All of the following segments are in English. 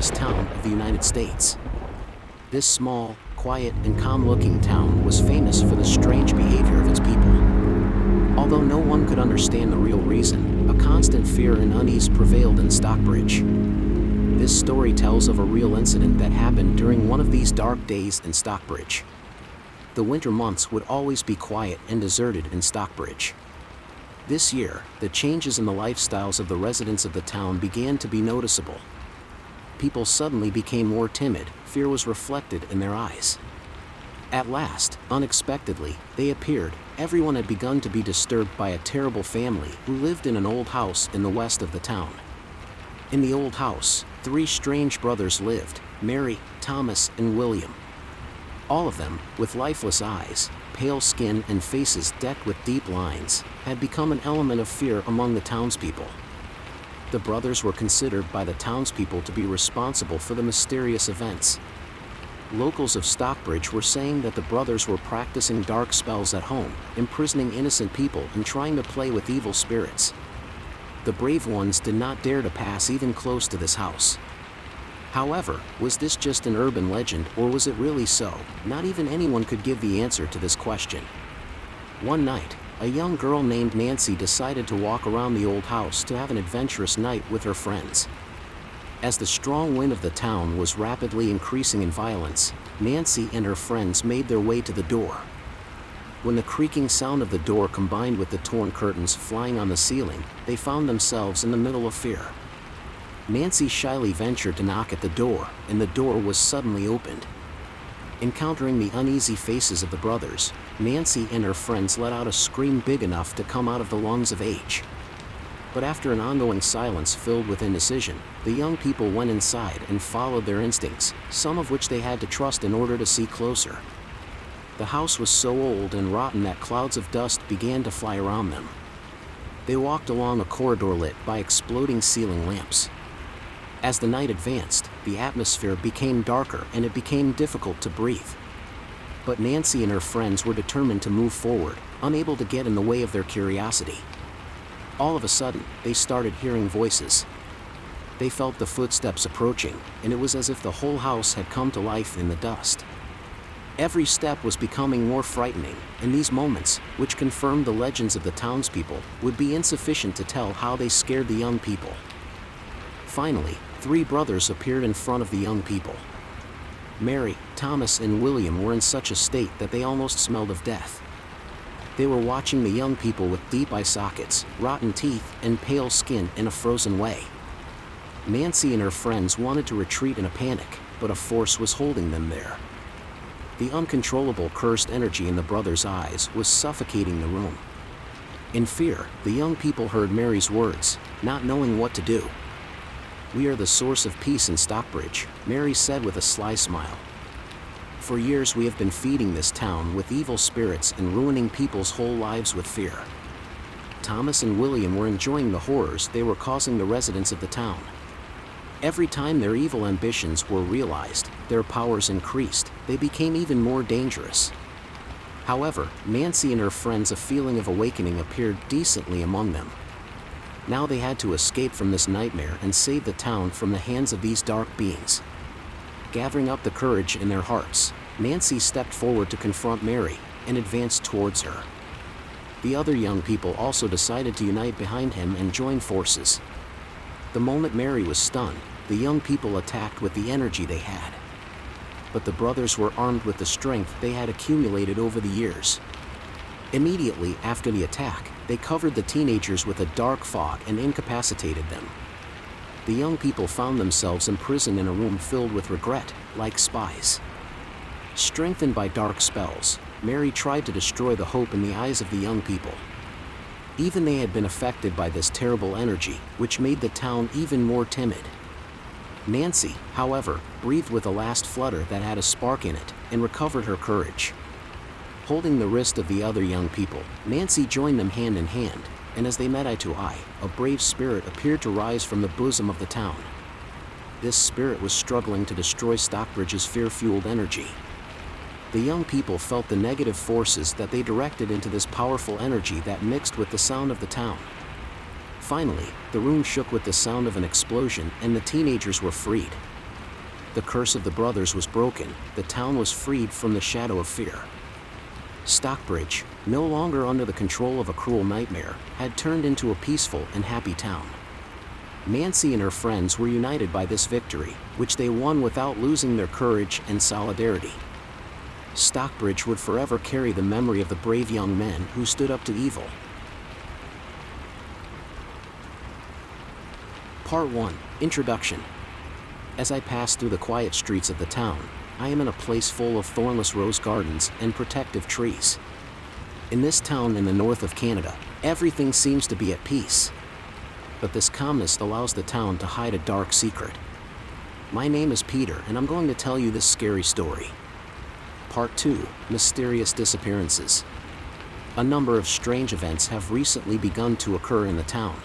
largest town of the United States. This small, quiet, and calm-looking town was famous for the strange behavior of its people. Although no one could understand the real reason, a constant fear and unease prevailed in Stockbridge. This story tells of a real incident that happened during one of these dark days in Stockbridge. The winter months would always be quiet and deserted in Stockbridge. This year, the changes in the lifestyles of the residents of the town began to be noticeable. People suddenly became more timid, fear was reflected in their eyes. At last, unexpectedly, they appeared. Everyone had begun to be disturbed by a terrible family who lived in an old house in the west of the town. In the old house, 3 strange brothers lived: Mary, Thomas, and William. All of them, with lifeless eyes, pale skin, and faces decked with deep lines, had become an element of fear among the townspeople. The brothers were considered by the townspeople to be responsible for the mysterious events. Locals of Stockbridge were saying that the brothers were practicing dark spells at home, imprisoning innocent people and trying to play with evil spirits. The brave ones did not dare to pass even close to this house. However, was this just an urban legend, or was it really so? Not even anyone could give the answer to this question. One night, a young girl named Nancy decided to walk around the old house to have an adventurous night with her friends. As the strong wind of the town was rapidly increasing in violence, Nancy and her friends made their way to the door. When the creaking sound of the door combined with the torn curtains flying on the ceiling, they found themselves in the middle of fear. Nancy shyly ventured to knock at the door, and the door was suddenly opened. Encountering the uneasy faces of the brothers, Nancy and her friends let out a scream big enough to come out of the lungs of age. But after an ongoing silence filled with indecision, the young people went inside and followed their instincts, some of which they had to trust in order to see closer. The house was so old and rotten that clouds of dust began to fly around them. They walked along a corridor lit by exploding ceiling lamps. As the night advanced, the atmosphere became darker and it became difficult to breathe. But Nancy and her friends were determined to move forward, unable to get in the way of their curiosity. All of a sudden, they started hearing voices. They felt the footsteps approaching, and it was as if the whole house had come to life in the dust. Every step was becoming more frightening, and these moments, which confirmed the legends of the townspeople, would be insufficient to tell how they scared the young people. Finally, 3 brothers appeared in front of the young people. Mary, Thomas, and William were in such a state that they almost smelled of death. They were watching the young people with deep eye sockets, rotten teeth, and pale skin in a frozen way. Nancy and her friends wanted to retreat in a panic, but a force was holding them there. The uncontrollable cursed energy in the brothers' eyes was suffocating the room. In fear, the young people heard Mary's words, not knowing what to do. "We are the source of peace in Stockbridge," Mary said with a sly smile. "For years we have been feeding this town with evil spirits and ruining people's whole lives with fear." Thomas and William were enjoying the horrors they were causing the residents of the town. Every time their evil ambitions were realized, their powers increased, they became even more dangerous. However, Nancy and her friends, a feeling of awakening appeared decently among them. Now they had to escape from this nightmare and save the town from the hands of these dark beings. Gathering up the courage in their hearts, Nancy stepped forward to confront Mary and advanced towards her. The other young people also decided to unite behind him and join forces. The moment Mary was stunned, the young people attacked with the energy they had. But the brothers were armed with the strength they had accumulated over the years. Immediately after the attack, they covered the teenagers with a dark fog and incapacitated them. The young people found themselves imprisoned in a room filled with regret, like spies. Strengthened by dark spells, Mary tried to destroy the hope in the eyes of the young people. Even they had been affected by this terrible energy, which made the town even more timid. Nancy, however, breathed with a last flutter that had a spark in it, and recovered her courage. Holding the wrist of the other young people, Nancy joined them hand in hand, and as they met eye to eye, a brave spirit appeared to rise from the bosom of the town. This spirit was struggling to destroy Stockbridge's fear-fueled energy. The young people felt the negative forces that they directed into this powerful energy that mixed with the sound of the town. Finally, the room shook with the sound of an explosion and the teenagers were freed. The curse of the brothers was broken, the town was freed from the shadow of fear. Stockbridge, no longer under the control of a cruel nightmare, had turned into a peaceful and happy town. Nancy and her friends were united by this victory, which they won without losing their courage and solidarity. Stockbridge would forever carry the memory of the brave young men who stood up to evil. Part 1. Introduction. As I pass through the quiet streets of the town, I am in a place full of thornless rose gardens and protective trees. In this town in the north of Canada, everything seems to be at peace. But this calmness allows the town to hide a dark secret. My name is Peter, and I'm going to tell you this scary story. Part 2. Mysterious disappearances. A number of strange events have recently begun to occur in the town.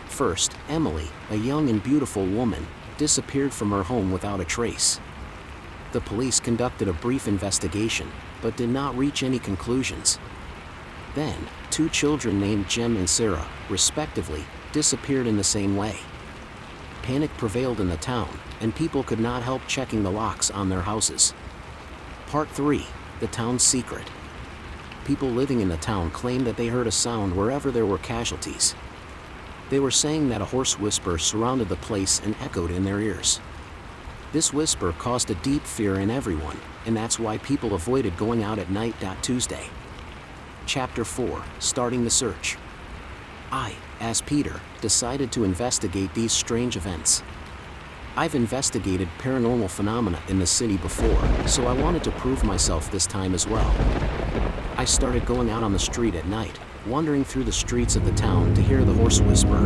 First, Emily, a young and beautiful woman, disappeared from her home without a trace. The police conducted a brief investigation, but did not reach any conclusions. Then, 2 children named Jim and Sarah, respectively, disappeared in the same way. Panic prevailed in the town, and people could not help checking the locks on their houses. Part 3. The town's secret. People living in the town claimed that they heard a sound wherever there were casualties. They were saying that a hoarse whisper surrounded the place and echoed in their ears. This whisper caused a deep fear in everyone, and that's why people avoided going out at night. Tuesday. Chapter 4. Starting the search. I, as Peter, decided to investigate these strange events. I've investigated paranormal phenomena in the city before, so I wanted to prove myself this time as well. I started going out on the street at night, wandering through the streets of the town to hear the hoarse whisper.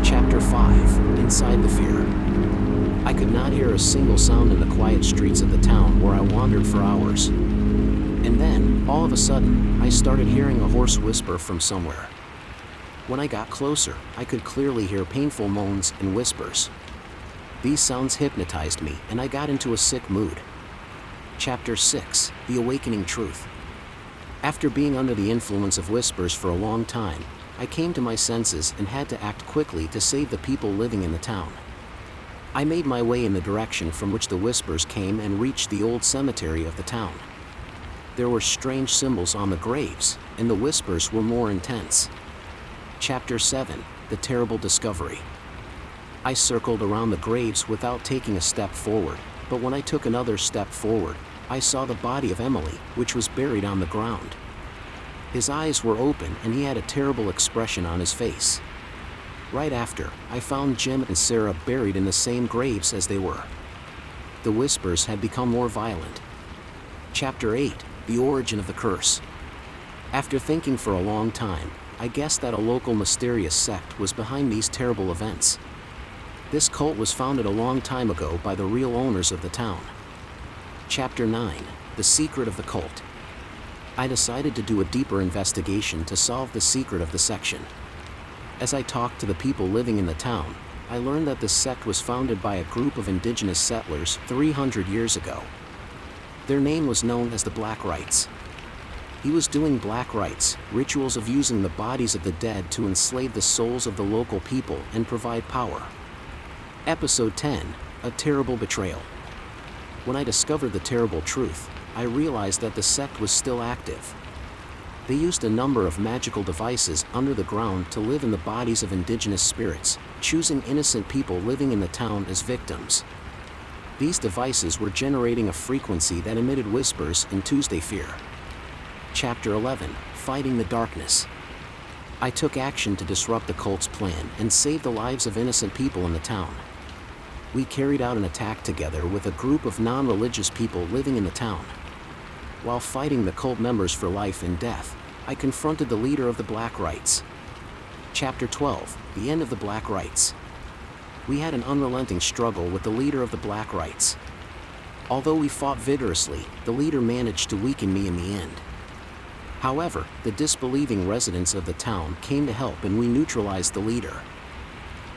Chapter 5. Inside the fear. I could not hear a single sound in the quiet streets of the town where I wandered for hours. And then, all of a sudden, I started hearing a hoarse whisper from somewhere. When I got closer, I could clearly hear painful moans and whispers. These sounds hypnotized me, and I got into a sick mood. Chapter 6. The Awakening Truth. After being under the influence of whispers for a long time, I came to my senses and had to act quickly to save the people living in the town. I made my way in the direction from which the whispers came and reached the old cemetery of the town. There were strange symbols on the graves, and the whispers were more intense. Chapter 7. The Terrible Discovery. I circled around the graves without taking a step forward, but when I took another step forward, I saw the body of Emily, which was buried on the ground. His eyes were open and he had a terrible expression on his face. Right after, I found Jim and Sarah buried in the same graves as they were. The whispers had become more violent. Chapter 8. The Origin of the Curse. After thinking for a long time, I guessed that a local mysterious sect was behind these terrible events. This cult was founded a long time ago by the real owners of the town. Chapter 9. The Secret of the Cult. I decided to do a deeper investigation to solve the secret of the section. As I talked to the people living in the town, I learned that this sect was founded by a group of indigenous settlers 300 years ago. Their name was known as the Black Rites. He was doing black rites, rituals of using the bodies of the dead to enslave the souls of the local people and provide power. Episode 10. A Terrible Betrayal. When I discovered the terrible truth, I realized that the sect was still active. They used a number of magical devices under the ground to live in the bodies of indigenous spirits, choosing innocent people living in the town as victims. These devices were generating a frequency that emitted whispers and Tuesday fear. Chapter 11. Fighting the Darkness. I took action to disrupt the cult's plan and save the lives of innocent people in the town. We carried out an attack together with a group of non-religious people living in the town. While fighting the cult members for life and death, I confronted the leader of the Black Rites. Chapter 12. The End of the Black Rites. We had an unrelenting struggle with the leader of the Black Rites. Although we fought vigorously, the leader managed to weaken me in the end. However, the disbelieving residents of the town came to help and we neutralized the leader.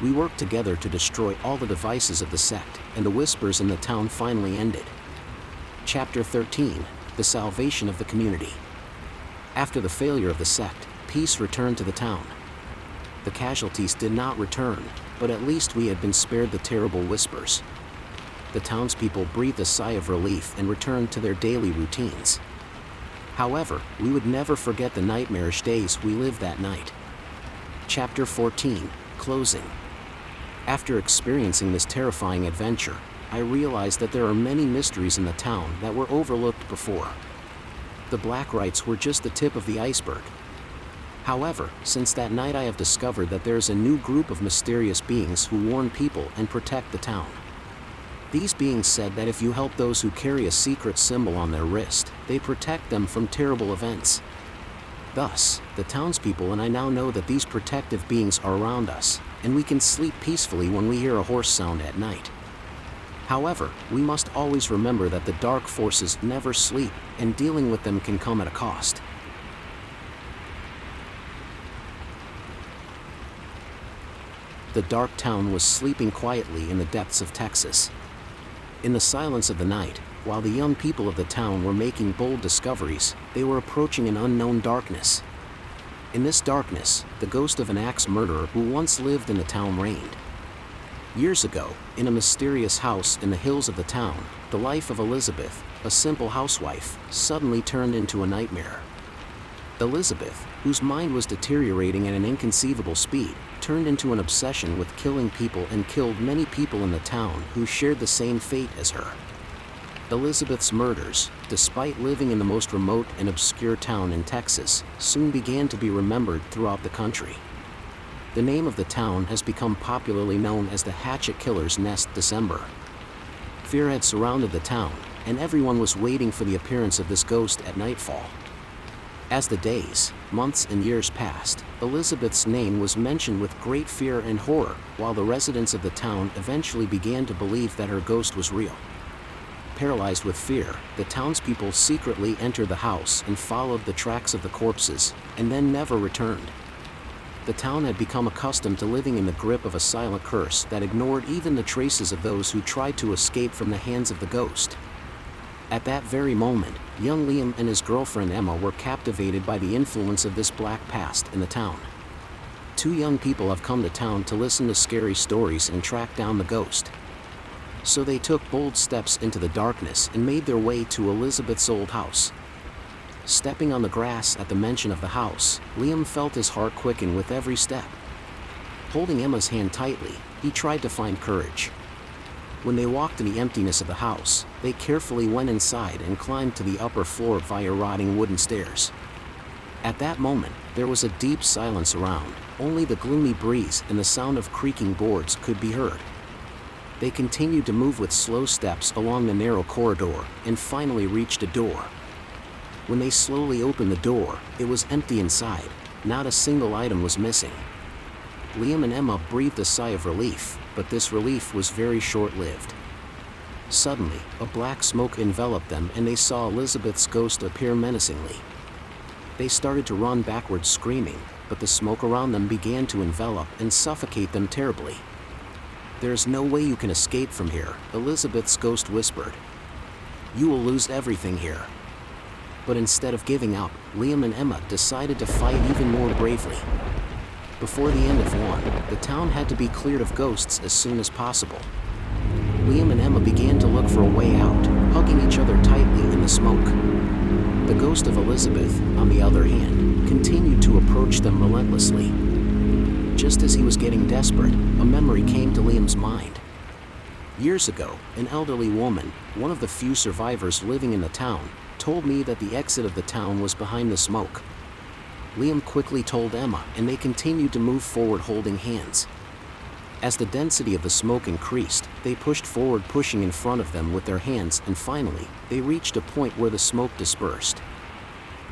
We worked together to destroy all the devices of the sect, and the whispers in the town finally ended. Chapter 13. The Salvation of the Community. After the failure of the sect, peace returned to the town. The casualties did not return, but at least we had been spared the terrible whispers. the townspeople breathed a sigh of relief and returned to their daily routines. However, we would never forget the nightmarish days we lived that night. Chapter 14, Closing. After experiencing this terrifying adventure, I realized that there are many mysteries in the town that were overlooked before. The Blackrights were just the tip of the iceberg. However, since that night I have discovered that there is a new group of mysterious beings who warn people and protect the town. These beings said that if you help those who carry a secret symbol on their wrist, they protect them from terrible events. Thus, the townspeople and I now know that these protective beings are around us, and we can sleep peacefully when we hear a horse sound at night. However, we must always remember that the dark forces never sleep, and dealing with them can come at a cost. The dark town was sleeping quietly in the depths of Texas. In the silence of the night, while the young people of the town were making bold discoveries, they were approaching an unknown darkness. In this darkness, the ghost of an axe murderer who once lived in the town reigned. Years ago, in a mysterious house in the hills of the town, the life of Elizabeth, a simple housewife, suddenly turned into a nightmare. Elizabeth, whose mind was deteriorating at an inconceivable speed, turned into an obsession with killing people and killed many people in the town who shared the same fate as her. Elizabeth's murders, despite living in the most remote and obscure town in Texas, soon began to be remembered throughout the country. The name of the town has become popularly known as the Hatchet Killer's Nest December. Fear had surrounded the town, and everyone was waiting for the appearance of this ghost at nightfall. As the days, months, and years passed, Elizabeth's name was mentioned with great fear and horror, while the residents of the town eventually began to believe that her ghost was real. Paralyzed with fear, the townspeople secretly entered the house and followed the tracks of the corpses, and then never returned. The town had become accustomed to living in the grip of a silent curse that ignored even the traces of those who tried to escape from the hands of the ghost. At that very moment, young Liam and his girlfriend Emma were captivated by the influence of this black past in the town. Two young people have come to town to listen to scary stories and track down the ghost. So they took bold steps into the darkness and made their way to Elizabeth's old house. Stepping on the grass at the mention of the house, Liam felt his heart quicken with every step. Holding Emma's hand tightly, he tried to find courage. When they walked in the emptiness of the house, they carefully went inside and climbed to the upper floor via rotting wooden stairs. At that moment, there was a deep silence around. Only the gloomy breeze and the sound of creaking boards could be heard. They continued to move with slow steps along the narrow corridor and finally reached a door. When they slowly opened the door, it was empty inside. Not a single item was missing. Liam and Emma breathed a sigh of relief, but this relief was very short-lived. Suddenly, a black smoke enveloped them and they saw Elizabeth's ghost appear menacingly. They started to run backwards screaming, but the smoke around them began to envelop and suffocate them terribly. "There is no way you can escape from here," Elizabeth's ghost whispered. "You will lose everything here." But instead of giving up, Liam and Emma decided to fight even more bravely. Before the end of one, the town had to be cleared of ghosts as soon as possible. Liam and Emma began to look for a way out, hugging each other tightly in the smoke. The ghost of Elizabeth, on the other hand, continued to approach them relentlessly. Just as he was getting desperate, a memory came to Liam's mind. Years ago, an elderly woman, one of the few survivors living in the town, told me that the exit of the town was behind the smoke. Liam quickly told Emma, and they continued to move forward holding hands. As the density of the smoke increased, they pushed forward, pushing in front of them with their hands, and finally, they reached a point where the smoke dispersed.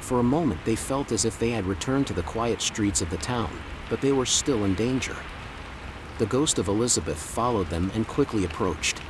For a moment they felt as if they had returned to the quiet streets of the town, but they were still in danger. The ghost of Elizabeth followed them and quickly approached.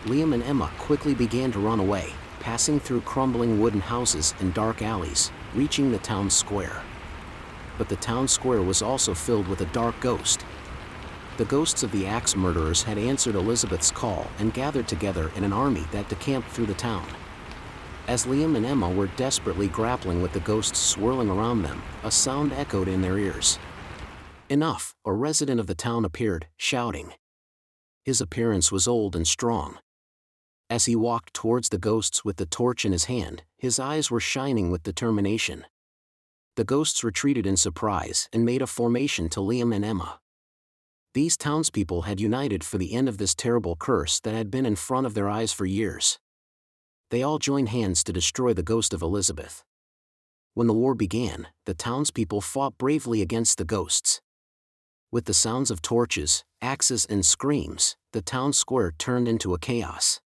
Liam and Emma quickly began to run away, passing through crumbling wooden houses and dark alleys, reaching the town square. But the town square was also filled with a dark ghost. The ghosts of the axe murderers had answered Elizabeth's call and gathered together in an army that decamped through the town. As Liam and Emma were desperately grappling with the ghosts swirling around them, a sound echoed in their ears. "Enough!" A resident of the town appeared, shouting. His appearance was old and strong. As he walked towards the ghosts with the torch in his hand, his eyes were shining with determination. The ghosts retreated in surprise and made a formation to Liam and Emma. These townspeople had united for the end of this terrible curse that had been in front of their eyes for years. They all joined hands to destroy the ghost of Elizabeth. When the war began, the townspeople fought bravely against the ghosts. With the sounds of torches, axes and screams, the town square turned into a chaos.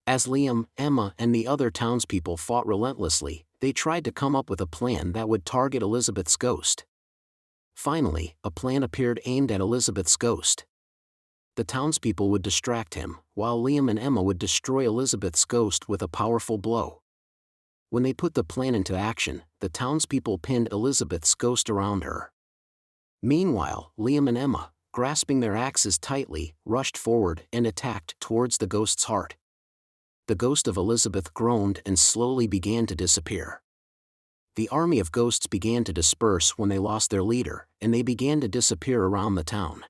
As Liam, Emma and the other townspeople fought relentlessly, they tried to come up with a plan that would target Elizabeth's ghost. Finally, a plan appeared aimed at Elizabeth's ghost. The townspeople would distract him, while Liam and Emma would destroy Elizabeth's ghost with a powerful blow. When they put the plan into action, the townspeople pinned Elizabeth's ghost around her. Meanwhile, Liam and Emma, grasping their axes tightly, rushed forward and attacked towards the ghost's heart. The ghost of Elizabeth groaned and slowly began to disappear. The army of ghosts began to disperse when they lost their leader, and they began to disappear around the town.